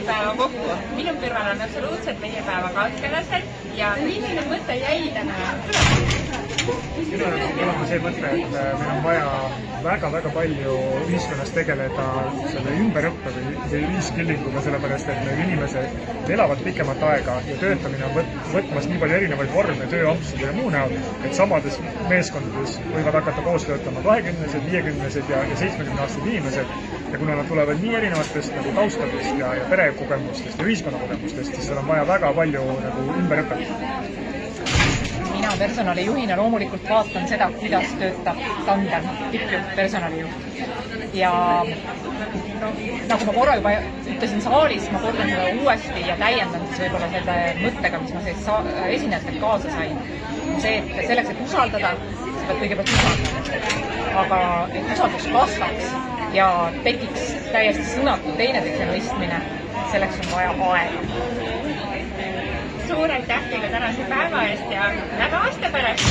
päeva kokku. Minu kõrval on absoluutselt meie päeva kaaskäelased ja milline mõte jäi täna Minu on see mõte, et meil on vaja väga palju ühiskonnas tegeleda selle ümberõppe või reskillinguga, sellepärast et need inimesed elavad pikemat aega ja töötamine on võtmas nii palju erinevaid vorme tööampsude ja muu näol, et samades meeskondades võivad hakata koos töötama 20-sed, 50-sed ja 70-aastased inimesed ja kuna nad tulevad nii erinevatest nagu taustadest ja perekogemustest ja ühiskonnakogemustest, siis seal on vaja väga palju nagu ümberõpet. Mina personalijuhina loomulikult vaatan seda, kuidas töötab tandem tippjuht, personalijuht. Ja nagu ma korra juba ütlesin saalis, ma kordan seda uuesti ja täiendan siis võib-olla selle mõttega, mis ma esinejatelt kaasa sain. See, et selleks, et usaldada, sa pead kõigepealt usaldama. Aga et usaldus kasvaks ja tekiks täiesti sõnatu teineteise mõistmine, selleks on vaja aega. Suur aitäh teile tänase päeva eest ja näeme aasta pärast!